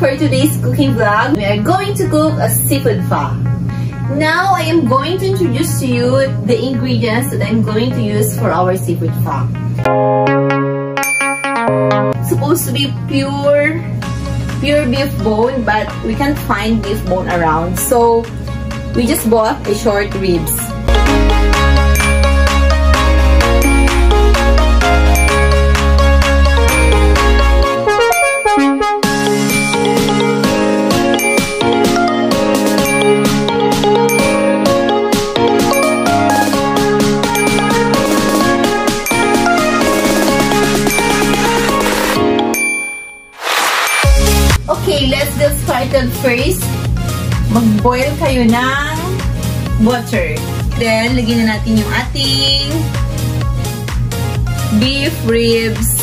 for today's cooking vlog. We are going to cook a seafood pho. Now, I am going to introduce to you the ingredients that I'm going to use for our seafood pho. It's supposed to be pure beef bone, but we can't find beef bone around. So, we just bought a short ribs. Okay, let's get started first. Mag-boil kayo ng butter. Then, lagyan na natin yung ating beef ribs.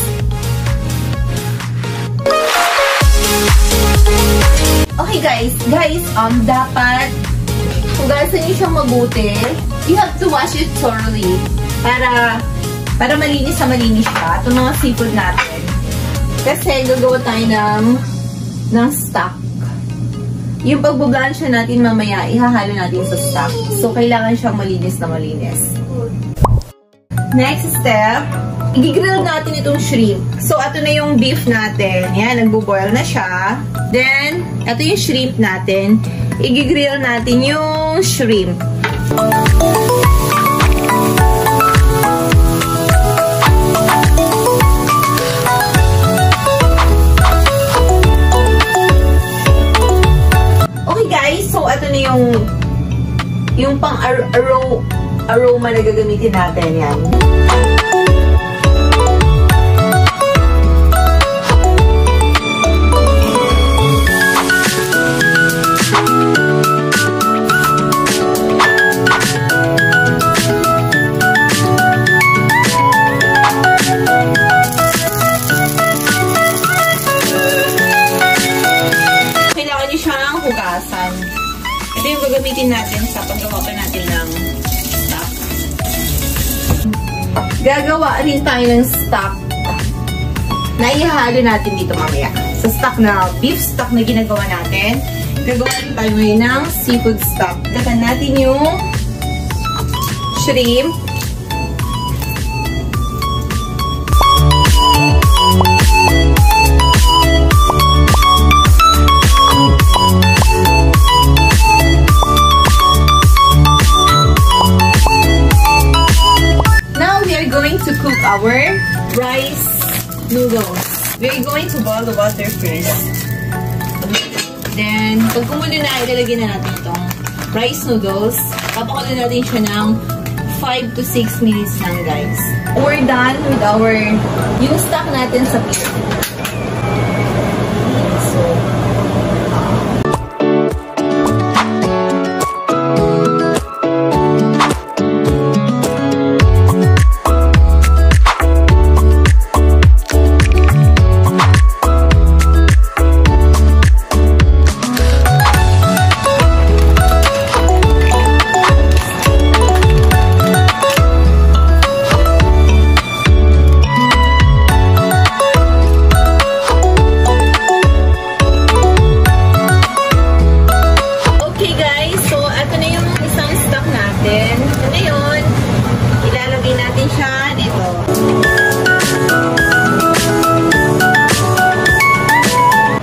Okay guys, dapat hugasan niyo siyang mabuti. You have to wash it thoroughly para malinis siya. Itong mga seafood natin. Kasi gagawa tayo ng stock. Yung pagbublansya natin mamaya, ihahalo natin sa stock. So, kailangan siyang malinis na malinis. Next step, i-grill natin itong shrimp. So, ito na yung beef natin. Yan, nagbo-boil na siya. Then, ito yung shrimp natin. I-grill natin yung shrimp. So, ito na yung pang-aroma na gagamitin natin. Yan. Kailangan niyo siyang hugasan. Ito yung gagamitin natin sa paggawa pa natin ng stock. Gagawa rin tayo ng stock na ihahalo natin dito mamaya. Sa stock na beef stock na ginagawa natin, gagawa rin tayo ngayon ng seafood stock. Takan natin yung shrimp. To cook our rice noodles. We're going to boil the water first. Then, pag kumulo na, ilalagay na natin itong rice noodles. Papakulo natin siya ng 5 to 6 minutes lang, guys. We're done with yung stock natin sa beef.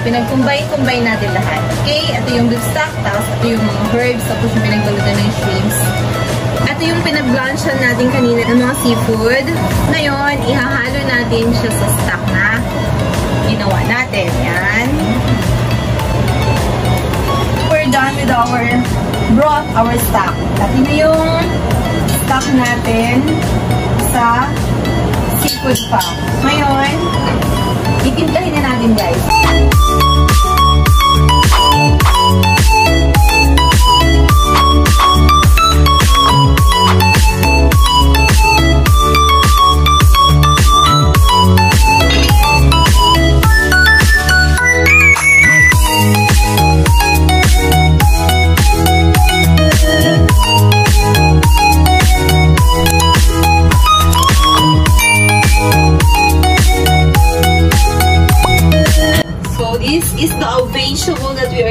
Pinag-combine natin lahat. Okay? Ito yung beef stock, tapos ito yung mga herbs, tapos yung pinagbalutan ng shrimps. Ito yung pinag-blanchan natin kanina ng mga seafood. Ngayon, ihahalo natin siya sa stock na ginawa natin. Yan. We're done with our broth, our stock. Ito na yung stock natin sa seafood pho. Ngayon, itimplahin na natin, guys.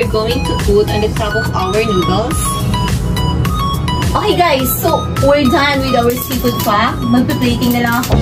we're going to put on the top of our noodles. Okay guys, so we're done with our seafood pa. Magpe-plating na lang ako.